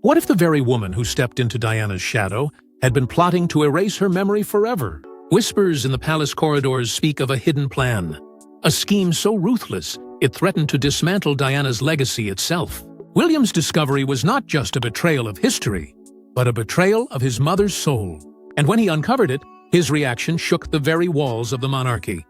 What if the very woman who stepped into Diana's shadow had been plotting to erase her memory forever? Whispers in the palace corridors speak of a hidden plan, a scheme so ruthless it threatened to dismantle Diana's legacy itself. William's discovery was not just a betrayal of history, but a betrayal of his mother's soul. And when he uncovered it, his reaction shook the very walls of the monarchy.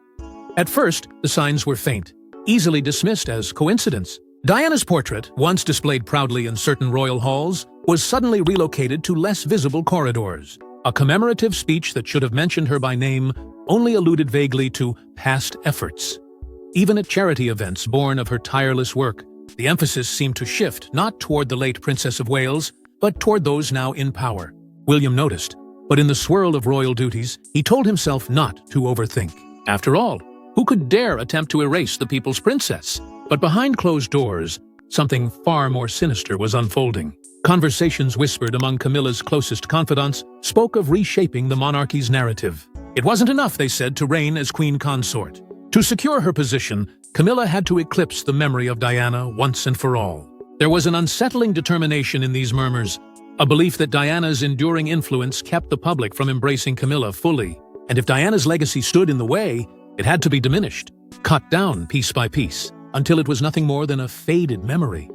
At first, the signs were faint, easily dismissed as coincidence. Diana's portrait, once displayed proudly in certain royal halls, was suddenly relocated to less visible corridors. A commemorative speech that should have mentioned her by name only alluded vaguely to past efforts. Even at charity events born of her tireless work, the emphasis seemed to shift not toward the late Princess of Wales, but toward those now in power. William noticed, but in the swirl of royal duties, he told himself not to overthink. After all, who could dare attempt to erase the people's princess? But behind closed doors, something far more sinister was unfolding. Conversations whispered among Camilla's closest confidants spoke of reshaping the monarchy's narrative. It wasn't enough, they said, to reign as queen consort. To secure her position, Camilla had to eclipse the memory of Diana once and for all. There was an unsettling determination in these murmurs, a belief that Diana's enduring influence kept the public from embracing Camilla fully. And if Diana's legacy stood in the way, it had to be diminished, cut down piece by piece, until it was nothing more than a faded memory.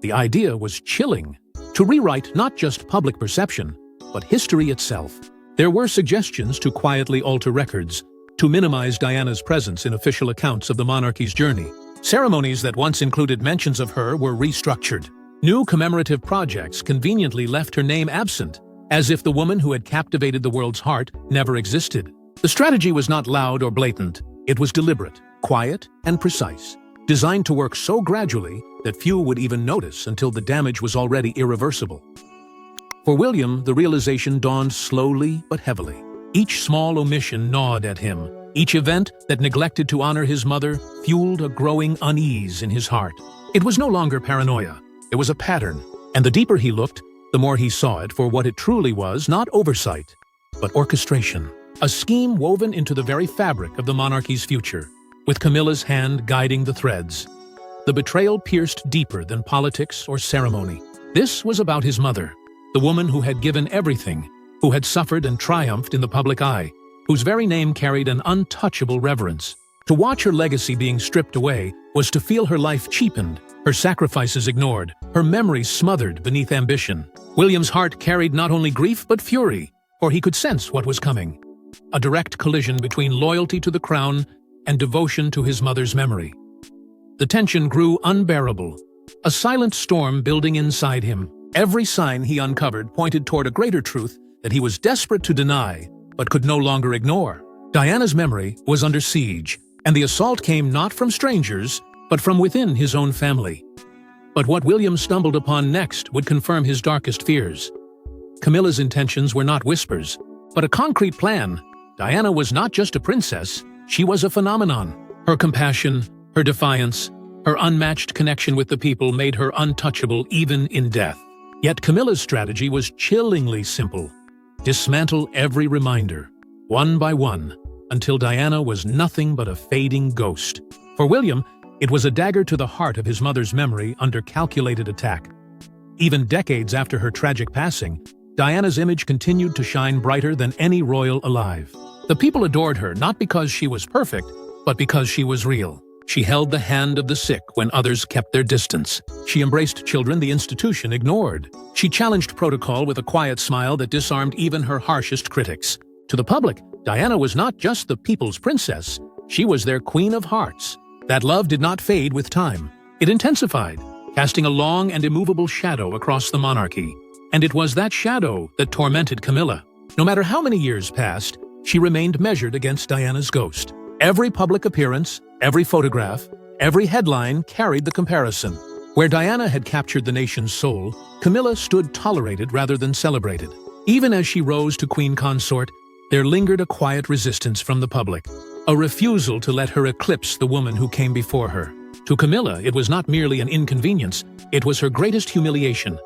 The idea was chilling. To rewrite not just public perception, but history itself. There were suggestions to quietly alter records, to minimize Diana's presence in official accounts of the monarchy's journey. Ceremonies that once included mentions of her were restructured. New commemorative projects conveniently left her name absent, as if the woman who had captivated the world's heart never existed. The strategy was not loud or blatant. It was deliberate, quiet, and precise, designed to work so gradually that few would even notice until the damage was already irreversible. For William, the realization dawned slowly but heavily. Each small omission gnawed at him. Each event that neglected to honor his mother fueled a growing unease in his heart. It was no longer paranoia. It was a pattern. And the deeper he looked, the more he saw it for what it truly was, not oversight, but orchestration. A scheme woven into the very fabric of the monarchy's future, with Camilla's hand guiding the threads. The betrayal pierced deeper than politics or ceremony. This was about his mother, the woman who had given everything, who had suffered and triumphed in the public eye, whose very name carried an untouchable reverence. To watch her legacy being stripped away was to feel her life cheapened, her sacrifices ignored, her memories smothered beneath ambition. William's heart carried not only grief but fury, for he could sense what was coming. A direct collision between loyalty to the crown and devotion to his mother's memory. The tension grew unbearable, a silent storm building inside him. Every sign he uncovered pointed toward a greater truth that he was desperate to deny, but could no longer ignore. Diana's memory was under siege, and the assault came not from strangers, but from within his own family. But what William stumbled upon next would confirm his darkest fears. Camilla's intentions were not whispers, but a concrete plan. Diana was not just a princess, she was a phenomenon. Her compassion, her defiance, her unmatched connection with the people made her untouchable even in death. Yet Camilla's strategy was chillingly simple. Dismantle every reminder, one by one, until Diana was nothing but a fading ghost. For William, it was a dagger to the heart of his mother's memory under calculated attack. Even decades after her tragic passing, Diana's image continued to shine brighter than any royal alive. The people adored her not because she was perfect, but because she was real. She held the hand of the sick when others kept their distance. She embraced children the institution ignored. She challenged protocol with a quiet smile that disarmed even her harshest critics. To the public, Diana was not just the people's princess, she was their queen of hearts. That love did not fade with time. It intensified, casting a long and immovable shadow across the monarchy. And it was that shadow that tormented Camilla. No matter how many years passed, she remained measured against Diana's ghost. Every public appearance, every photograph, every headline carried the comparison. Where Diana had captured the nation's soul, Camilla stood tolerated rather than celebrated. Even as she rose to queen consort, there lingered a quiet resistance from the public, a refusal to let her eclipse the woman who came before her. To Camilla, it was not merely an inconvenience, it was her greatest humiliation.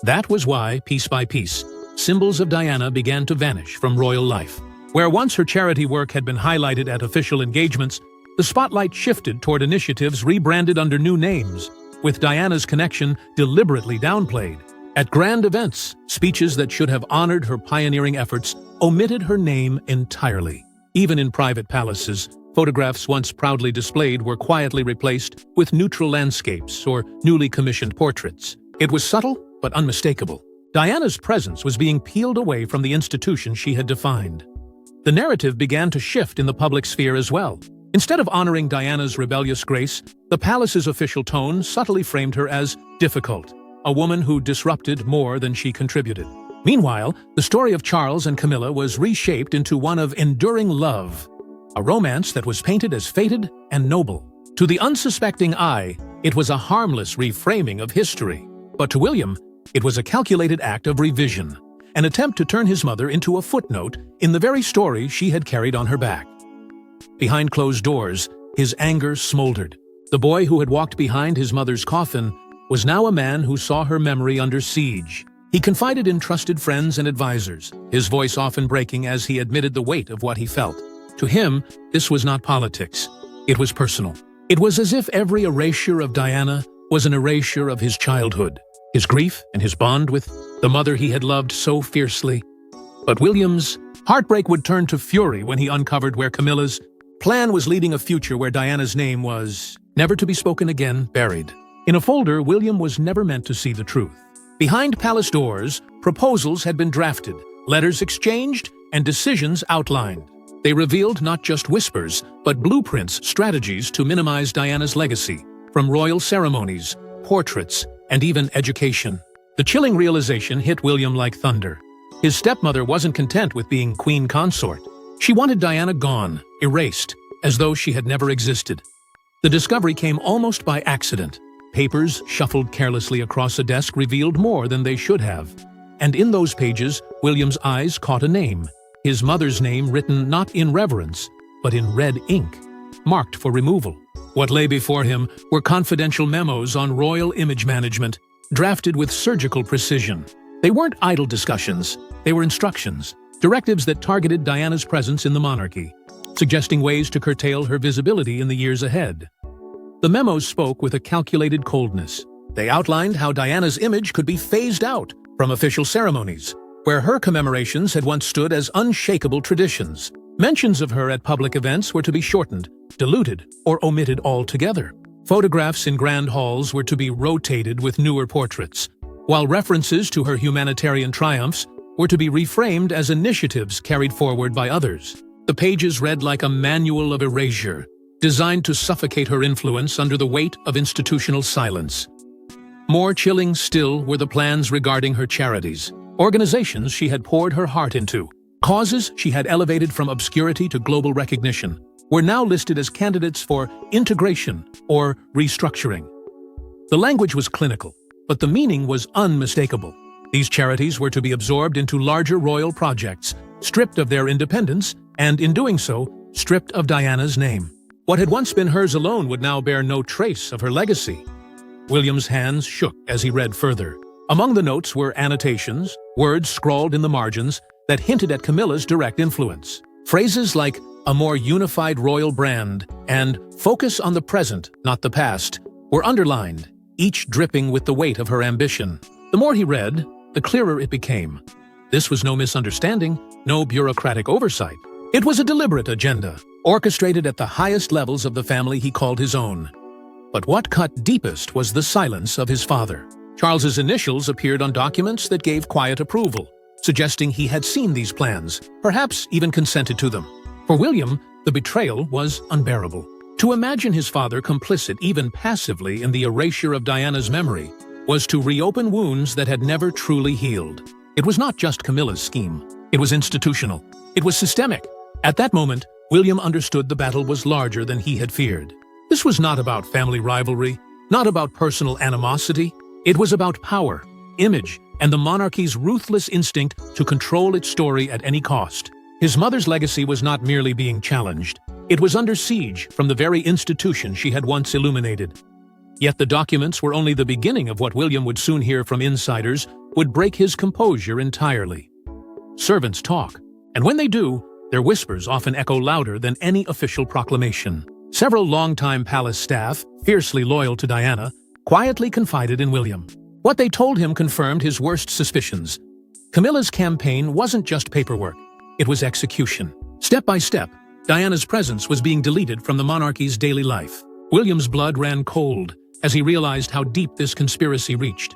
That was why, piece by piece, symbols of Diana began to vanish from royal life. Where once her charity work had been highlighted at official engagements, the spotlight shifted toward initiatives rebranded under new names, with Diana's connection deliberately downplayed. At grand events, speeches that should have honored her pioneering efforts omitted her name entirely. Even in private palaces, photographs once proudly displayed were quietly replaced with neutral landscapes or newly commissioned portraits. It was subtle but unmistakable. Diana's presence was being peeled away from the institution she had defined. The narrative began to shift in the public sphere as well. Instead of honoring Diana's rebellious grace, the palace's official tone subtly framed her as difficult, a woman who disrupted more than she contributed. Meanwhile, the story of Charles and Camilla was reshaped into one of enduring love, a romance that was painted as fated and noble. To the unsuspecting eye, it was a harmless reframing of history. But to William, it was a calculated act of revision, an attempt to turn his mother into a footnote in the very story she had carried on her back. Behind closed doors, his anger smoldered. The boy who had walked behind his mother's coffin was now a man who saw her memory under siege. He confided in trusted friends and advisors, his voice often breaking as he admitted the weight of what he felt. To him, this was not politics. It was personal. It was as if every erasure of Diana was an erasure of his childhood, his grief and his bond with the mother he had loved so fiercely. But William's heartbreak would turn to fury when he uncovered where Camilla's plan was leading a future where Diana's name was, never to be spoken again, buried. In a folder, William was never meant to see the truth. Behind palace doors, proposals had been drafted, letters exchanged, and decisions outlined. They revealed not just whispers, but blueprints, strategies to minimize Diana's legacy, from royal ceremonies, portraits, and even education. The chilling realization hit William like thunder. His stepmother wasn't content with being queen consort. She wanted Diana gone, erased, as though she had never existed. The discovery came almost by accident. Papers shuffled carelessly across a desk revealed more than they should have. And in those pages, William's eyes caught a name. His mother's name written not in reverence, but in red ink, marked for removal. What lay before him were confidential memos on royal image management, drafted with surgical precision. They weren't idle discussions, they were instructions, directives that targeted Diana's presence in the monarchy, suggesting ways to curtail her visibility in the years ahead. The memos spoke with a calculated coldness. They outlined how Diana's image could be phased out from official ceremonies, where her commemorations had once stood as unshakable traditions. Mentions of her at public events were to be shortened, diluted, or omitted altogether. Photographs in grand halls were to be rotated with newer portraits, while references to her humanitarian triumphs were to be reframed as initiatives carried forward by others. The pages read like a manual of erasure, designed to suffocate her influence under the weight of institutional silence. More chilling still were the plans regarding her charities, organizations she had poured her heart into. Causes she had elevated from obscurity to global recognition were now listed as candidates for integration or restructuring. The language was clinical, but the meaning was unmistakable. These charities were to be absorbed into larger royal projects, stripped of their independence, and in doing so, stripped of Diana's name. What had once been hers alone would now bear no trace of her legacy. William's hands shook as he read further. Among the notes were annotations, words scrawled in the margins that hinted at Camilla's direct influence. Phrases like a more unified royal brand and focus on the present, not the past, were underlined, each dripping with the weight of her ambition. The more he read, the clearer it became. This was no misunderstanding, no bureaucratic oversight. It was a deliberate agenda, orchestrated at the highest levels of the family he called his own. But what cut deepest was the silence of his father. Charles's initials appeared on documents that gave quiet approval, suggesting he had seen these plans, perhaps even consented to them. For William, the betrayal was unbearable. To imagine his father complicit even passively in the erasure of Diana's memory was to reopen wounds that had never truly healed. It was not just Camilla's scheme. It was institutional. It was systemic. At that moment, William understood the battle was larger than he had feared. This was not about family rivalry, not about personal animosity. It was about power, image, and the monarchy's ruthless instinct to control its story at any cost. His mother's legacy was not merely being challenged. It was under siege from the very institution she had once illuminated. Yet the documents were only the beginning of what William would soon hear from insiders would break his composure entirely. Servants talk, and when they do, their whispers often echo louder than any official proclamation. Several longtime palace staff, fiercely loyal to Diana, quietly confided in William. What they told him confirmed his worst suspicions. Camilla's campaign wasn't just paperwork, it was execution. Step by step, Diana's presence was being deleted from the monarchy's daily life. William's blood ran cold as he realized how deep this conspiracy reached.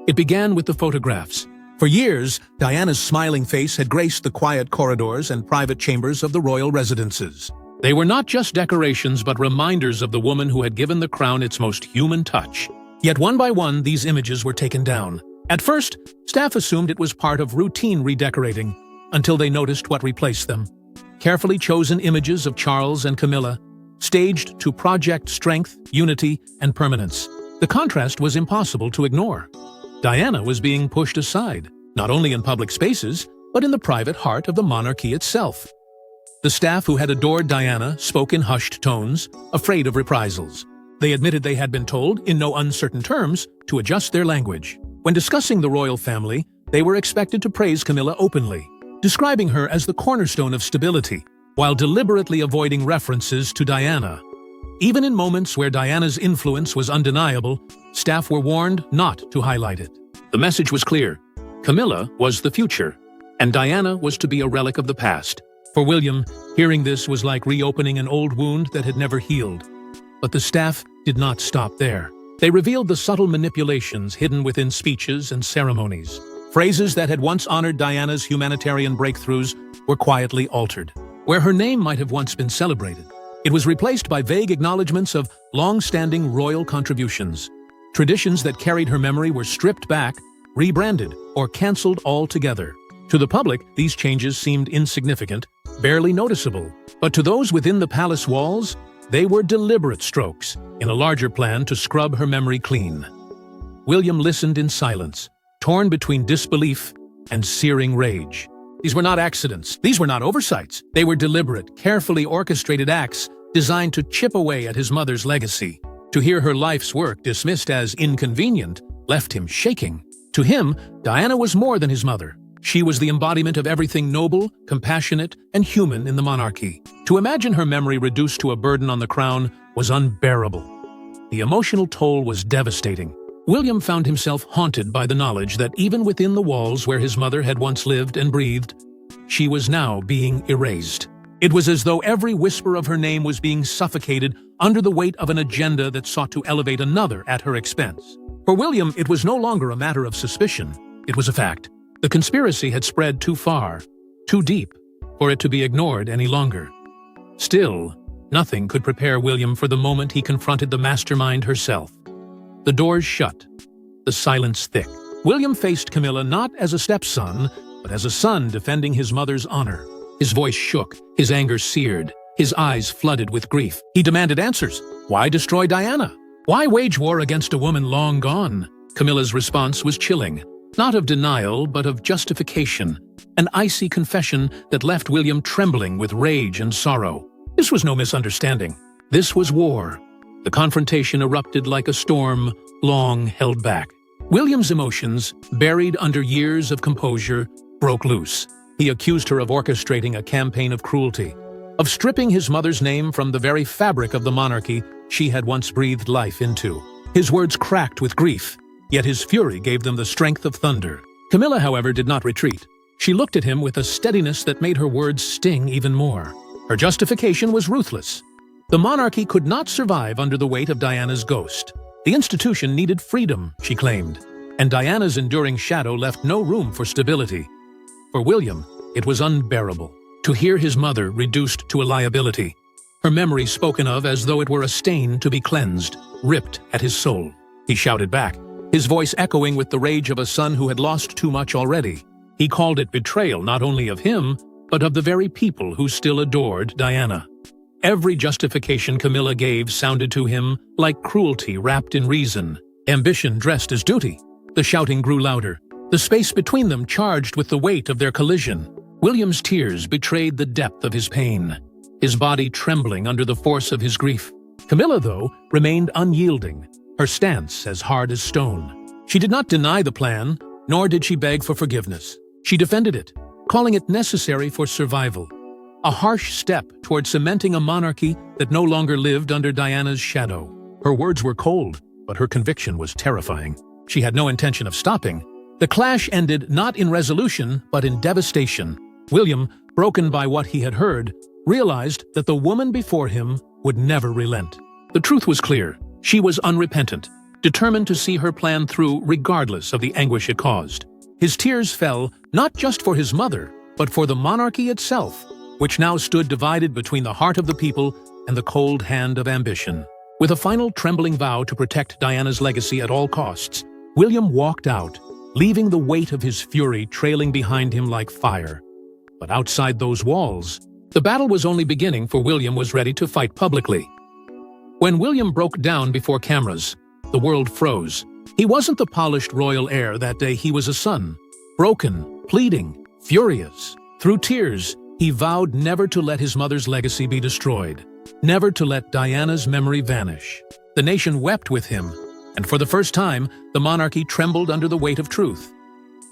It began with the photographs. For years, Diana's smiling face had graced the quiet corridors and private chambers of the royal residences. They were not just decorations but reminders of the woman who had given the crown its most human touch. Yet one by one, these images were taken down. At first, staff assumed it was part of routine redecorating, until they noticed what replaced them. Carefully chosen images of Charles and Camilla, staged to project strength, unity, and permanence. The contrast was impossible to ignore. Diana was being pushed aside, not only in public spaces, but in the private heart of the monarchy itself. The staff who had adored Diana spoke in hushed tones, afraid of reprisals. They admitted they had been told, in no uncertain terms, to adjust their language. When discussing the royal family, they were expected to praise Camilla openly, describing her as the cornerstone of stability, while deliberately avoiding references to Diana. Even in moments where Diana's influence was undeniable, staff were warned not to highlight it. The message was clear. Camilla was the future, and Diana was to be a relic of the past. For William, hearing this was like reopening an old wound that had never healed. But the staff did not stop there. They revealed the subtle manipulations hidden within speeches and ceremonies. Phrases that had once honored Diana's humanitarian breakthroughs were quietly altered. Where her name might have once been celebrated, it was replaced by vague acknowledgments of long-standing royal contributions. Traditions that carried her memory were stripped back, rebranded, or cancelled altogether. To the public, these changes seemed insignificant, barely noticeable. But to those within the palace walls, they were deliberate strokes in a larger plan to scrub her memory clean. William listened in silence, torn between disbelief and searing rage. These were not accidents. These were not oversights. They were deliberate, carefully orchestrated acts designed to chip away at his mother's legacy. To hear her life's work dismissed as inconvenient left him shaking. To him, Diana was more than his mother. She was the embodiment of everything noble, compassionate, and human in the monarchy. To imagine her memory reduced to a burden on the crown was unbearable. The emotional toll was devastating. William found himself haunted by the knowledge that even within the walls where his mother had once lived and breathed, she was now being erased. It was as though every whisper of her name was being suffocated under the weight of an agenda that sought to elevate another at her expense. For William, it was no longer a matter of suspicion. It was a fact. The conspiracy had spread too far, too deep, for it to be ignored any longer. Still, nothing could prepare William for the moment he confronted the mastermind herself. The doors shut, the silence thick. William faced Camilla not as a stepson, but as a son defending his mother's honor. His voice shook, his anger seared, his eyes flooded with grief. He demanded answers. Why destroy Diana? Why wage war against a woman long gone? Camilla's response was chilling, not of denial, but of justification, an icy confession that left William trembling with rage and sorrow. This was no misunderstanding. This was war. The confrontation erupted like a storm, long held back. William's emotions, buried under years of composure, broke loose. He accused her of orchestrating a campaign of cruelty, of stripping his mother's name from the very fabric of the monarchy she had once breathed life into. His words cracked with grief, yet his fury gave them the strength of thunder. Camilla, however, did not retreat. She looked at him with a steadiness that made her words sting even more. Her justification was ruthless. The monarchy could not survive under the weight of Diana's ghost. The institution needed freedom, she claimed, and Diana's enduring shadow left no room for stability. For William, it was unbearable to hear his mother reduced to a liability, her memory spoken of as though it were a stain to be cleansed, ripped at his soul. He shouted back, his voice echoing with the rage of a son who had lost too much already. He called it betrayal not only of him, but of the very people who still adored Diana. Every justification Camilla gave sounded to him like cruelty wrapped in reason, ambition dressed as duty. The shouting grew louder, the space between them charged with the weight of their collision. William's tears betrayed the depth of his pain, his body trembling under the force of his grief. Camilla, though, remained unyielding, her stance as hard as stone. She did not deny the plan, nor did she beg for forgiveness. She defended it, calling it necessary for survival. A harsh step toward cementing a monarchy that no longer lived under Diana's shadow. Her words were cold, but her conviction was terrifying. She had no intention of stopping. The clash ended not in resolution, but in devastation. William, broken by what he had heard, realized that the woman before him would never relent. The truth was clear. She was unrepentant, determined to see her plan through regardless of the anguish it caused. His tears fell not just for his mother, but for the monarchy itself, which now stood divided between the heart of the people and the cold hand of ambition. With a final trembling vow to protect Diana's legacy at all costs, William walked out, leaving the weight of his fury trailing behind him like fire. But outside those walls, the battle was only beginning, for William was ready to fight publicly. When William broke down before cameras, the world froze. He wasn't the polished royal heir that day. He was a son, broken, pleading, furious. Through tears, he vowed never to let his mother's legacy be destroyed, never to let Diana's memory vanish. The nation wept with him, and for the first time, the monarchy trembled under the weight of truth.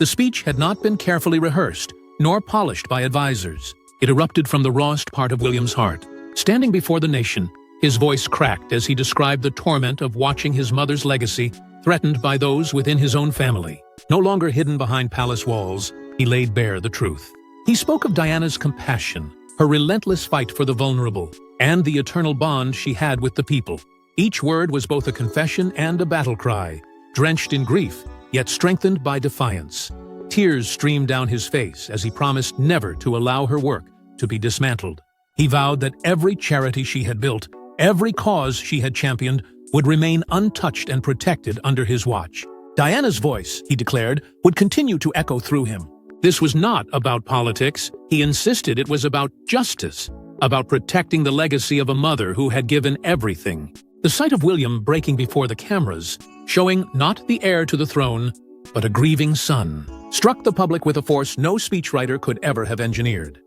The speech had not been carefully rehearsed, nor polished by advisors. It erupted from the rawest part of William's heart. Standing before the nation, his voice cracked as he described the torment of watching his mother's legacy threatened by those within his own family. No longer hidden behind palace walls, he laid bare the truth. He spoke of Diana's compassion, her relentless fight for the vulnerable, and the eternal bond she had with the people. Each word was both a confession and a battle cry, drenched in grief, yet strengthened by defiance. Tears streamed down his face as he promised never to allow her work to be dismantled. He vowed that every charity she had built, every cause she had championed, would remain untouched and protected under his watch. Diana's voice, he declared, would continue to echo through him. This was not about politics. He insisted it was about justice, about protecting the legacy of a mother who had given everything. The sight of William breaking before the cameras, showing not the heir to the throne, but a grieving son, struck the public with a force no speechwriter could ever have engineered.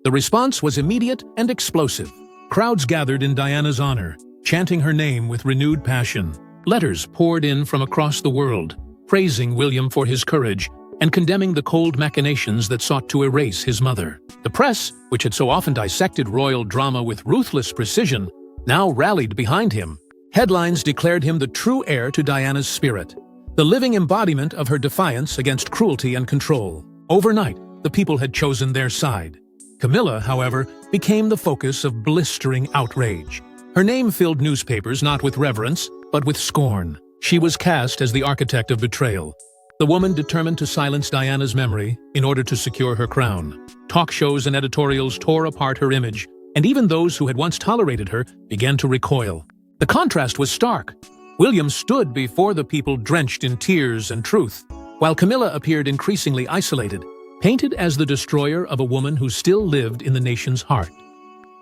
The response was immediate and explosive. Crowds gathered in Diana's honor, chanting her name with renewed passion. Letters poured in from across the world, praising William for his courage and condemning the cold machinations that sought to erase his mother. The press, which had so often dissected royal drama with ruthless precision, now rallied behind him. Headlines declared him the true heir to Diana's spirit, the living embodiment of her defiance against cruelty and control. Overnight, the people had chosen their side. Camilla, however, became the focus of blistering outrage. Her name filled newspapers not with reverence, but with scorn. She was cast as the architect of betrayal, the woman determined to silence Diana's memory in order to secure her crown. Talk shows and editorials tore apart her image, and even those who had once tolerated her began to recoil. The contrast was stark. William stood before the people drenched in tears and truth, while Camilla appeared increasingly isolated, painted as the destroyer of a woman who still lived in the nation's heart.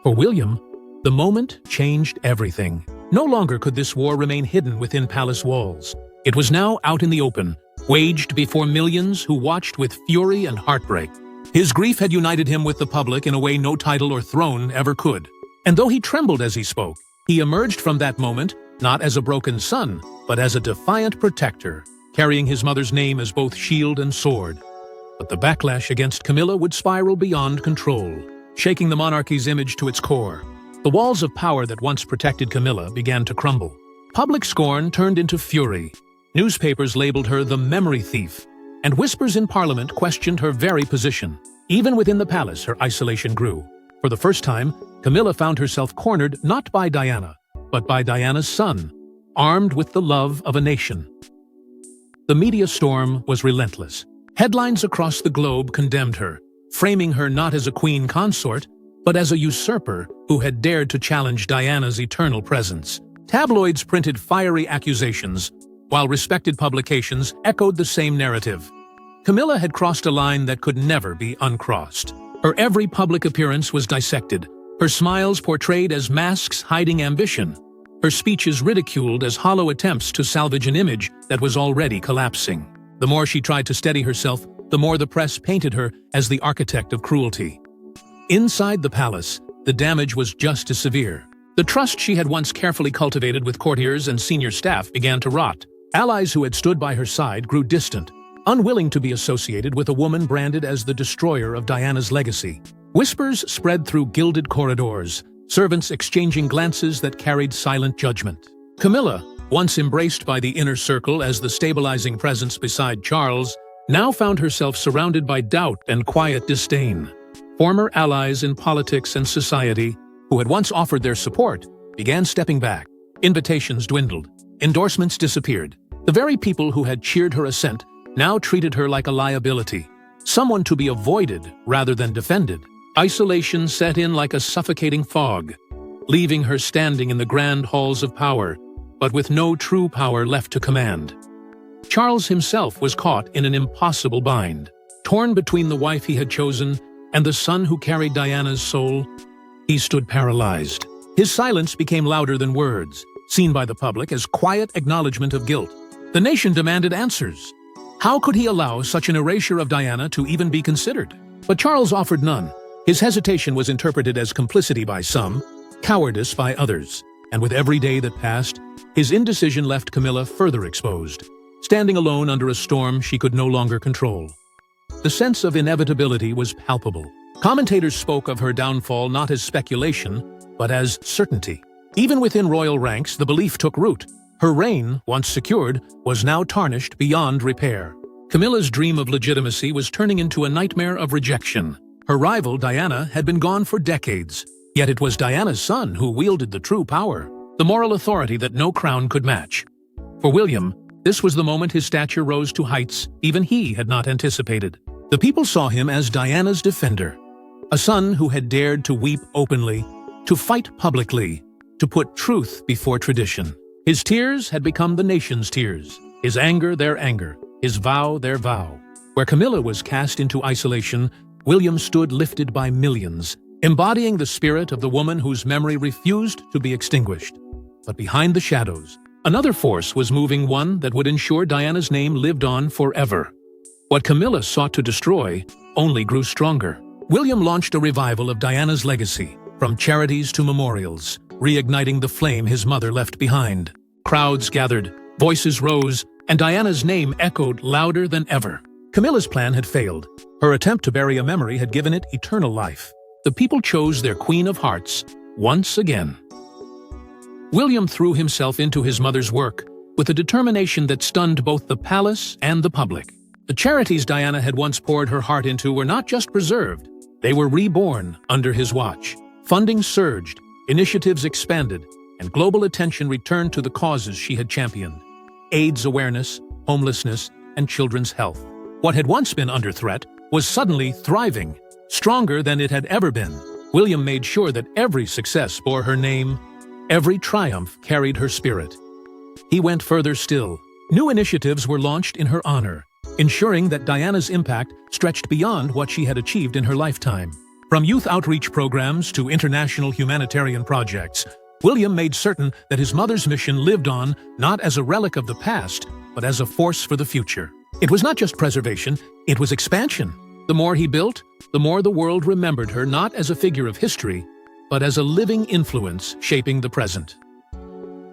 For William, the moment changed everything. No longer could this war remain hidden within palace walls. It was now out in the open, waged before millions who watched with fury and heartbreak. His grief had united him with the public in a way no title or throne ever could. And though he trembled as he spoke, he emerged from that moment not as a broken son, but as a defiant protector, carrying his mother's name as both shield and sword. But the backlash against Camilla would spiral beyond control, shaking the monarchy's image to its core. The walls of power that once protected Camilla began to crumble. Public scorn turned into fury. Newspapers labeled her the memory thief, and whispers in Parliament questioned her very position. Even within the palace, her isolation grew. For the first time, Camilla found herself cornered not by Diana, but by Diana's son, armed with the love of a nation. The media storm was relentless. Headlines across the globe condemned her, framing her not as a queen consort, but as a usurper who had dared to challenge Diana's eternal presence. Tabloids printed fiery accusations, while respected publications echoed the same narrative. Camilla had crossed a line that could never be uncrossed. Her every public appearance was dissected, her smiles portrayed as masks hiding ambition, her speeches ridiculed as hollow attempts to salvage an image that was already collapsing. The more she tried to steady herself, the more the press painted her as the architect of cruelty. Inside the palace, the damage was just as severe. The trust she had once carefully cultivated with courtiers and senior staff began to rot. Allies who had stood by her side grew distant, unwilling to be associated with a woman branded as the destroyer of Diana's legacy. Whispers spread through gilded corridors, servants exchanging glances that carried silent judgment. Camilla, once embraced by the inner circle as the stabilizing presence beside Charles, now found herself surrounded by doubt and quiet disdain. Former allies in politics and society, who had once offered their support, began stepping back. Invitations dwindled. Endorsements disappeared. The very people who had cheered her ascent now treated her like a liability, someone to be avoided rather than defended. Isolation set in like a suffocating fog, leaving her standing in the grand halls of power, but with no true power left to command. Charles himself was caught in an impossible bind. Torn between the wife he had chosen and the son who carried Diana's soul, he stood paralyzed. His silence became louder than words, seen by the public as quiet acknowledgement of guilt. The nation demanded answers. How could he allow such an erasure of Diana to even be considered? But Charles offered none. His hesitation was interpreted as complicity by some, cowardice by others, and with every day that passed, his indecision left Camilla further exposed, standing alone under a storm she could no longer control. The sense of inevitability was palpable. Commentators spoke of her downfall not as speculation, but as certainty. Even within royal ranks, the belief took root. Her reign, once secured, was now tarnished beyond repair. Camilla's dream of legitimacy was turning into a nightmare of rejection. Her rival, Diana, had been gone for decades, yet it was Diana's son who wielded the true power, the moral authority that no crown could match. For William, this was the moment his stature rose to heights even he had not anticipated. The people saw him as Diana's defender, a son who had dared to weep openly, to fight publicly, to put truth before tradition. His tears had become the nation's tears, his anger their anger, his vow their vow. Where Camilla was cast into isolation, William stood lifted by millions, embodying the spirit of the woman whose memory refused to be extinguished. But behind the shadows, another force was moving, one that would ensure Diana's name lived on forever. What Camilla sought to destroy only grew stronger. William launched a revival of Diana's legacy, from charities to memorials, reigniting the flame his mother left behind. Crowds gathered, voices rose, and Diana's name echoed louder than ever. Camilla's plan had failed. Her attempt to bury a memory had given it eternal life. The people chose their Queen of Hearts once again. William threw himself into his mother's work with a determination that stunned both the palace and the public. The charities Diana had once poured her heart into were not just preserved, they were reborn under his watch. Funding surged, initiatives expanded, and global attention returned to the causes she had championed: AIDS awareness, homelessness, and children's health. What had once been under threat was suddenly thriving, stronger than it had ever been. William made sure that every success bore her name, every triumph carried her spirit. He went further still. New initiatives were launched in her honor, ensuring that Diana's impact stretched beyond what she had achieved in her lifetime. From youth outreach programs to international humanitarian projects, William made certain that his mother's mission lived on not as a relic of the past, but as a force for the future. It was not just preservation, it was expansion. The more he built, the more the world remembered her not as a figure of history, but as a living influence shaping the present.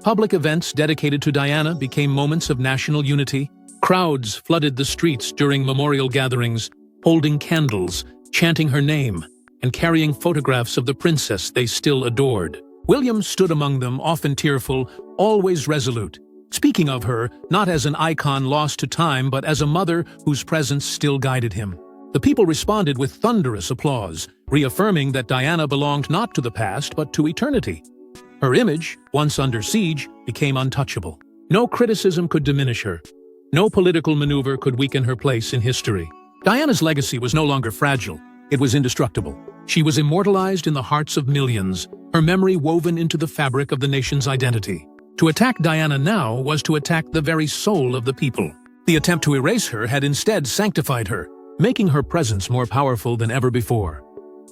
Public events dedicated to Diana became moments of national unity. Crowds flooded the streets during memorial gatherings, holding candles, chanting her name, and carrying photographs of the princess they still adored. William stood among them, often tearful, always resolute, speaking of her not as an icon lost to time, but as a mother whose presence still guided him. The people responded with thunderous applause, reaffirming that Diana belonged not to the past, but to eternity. Her image, once under siege, became untouchable. No criticism could diminish her. No political maneuver could weaken her place in history. Diana's legacy was no longer fragile. It was indestructible. She was immortalized in the hearts of millions, her memory woven into the fabric of the nation's identity. To attack Diana now was to attack the very soul of the people. The attempt to erase her had instead sanctified her, making her presence more powerful than ever before.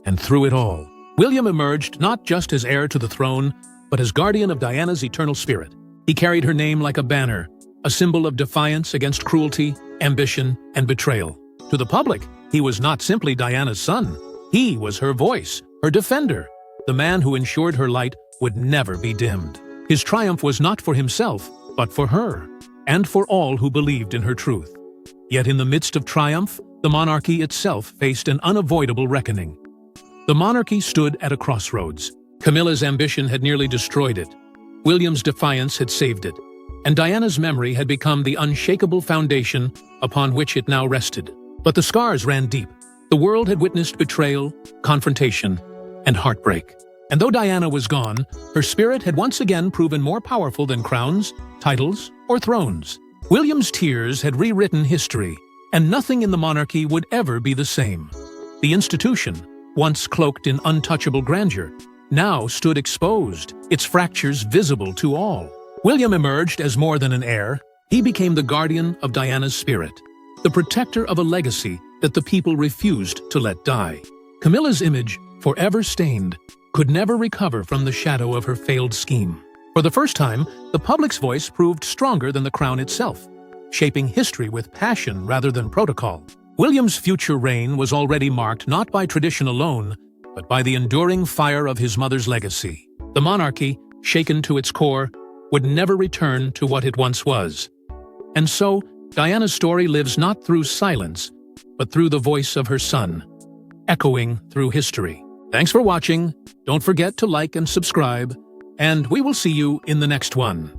And through it all, William emerged not just as heir to the throne, but as guardian of Diana's eternal spirit. He carried her name like a banner, a symbol of defiance against cruelty, ambition, and betrayal. To the public, he was not simply Diana's son. He was her voice, her defender, the man who ensured her light would never be dimmed. His triumph was not for himself, but for her, and for all who believed in her truth. Yet in the midst of triumph, the monarchy itself faced an unavoidable reckoning. The monarchy stood at a crossroads. Camilla's ambition had nearly destroyed it. William's defiance had saved it. and Diana's memory had become the unshakable foundation upon which it now rested. But the scars ran deep. The world had witnessed betrayal, confrontation, and heartbreak. And though Diana was gone, her spirit had once again proven more powerful than crowns, titles, or thrones. William's tears had rewritten history, and nothing in the monarchy would ever be the same. The institution, once cloaked in untouchable grandeur, now stood exposed, its fractures visible to all. William emerged as more than an heir. He became the guardian of Diana's spirit, the protector of a legacy that the people refused to let die. Camilla's image, forever stained, could never recover from the shadow of her failed scheme. For the first time, the public's voice proved stronger than the crown itself, shaping history with passion rather than protocol. William's future reign was already marked not by tradition alone, but by the enduring fire of his mother's legacy. The monarchy, shaken to its core, would never return to what it once was. And so, Diana's story lives not through silence, but through the voice of her son, echoing through history. Thanks for watching. Don't forget to like and subscribe, and we will see you in the next one.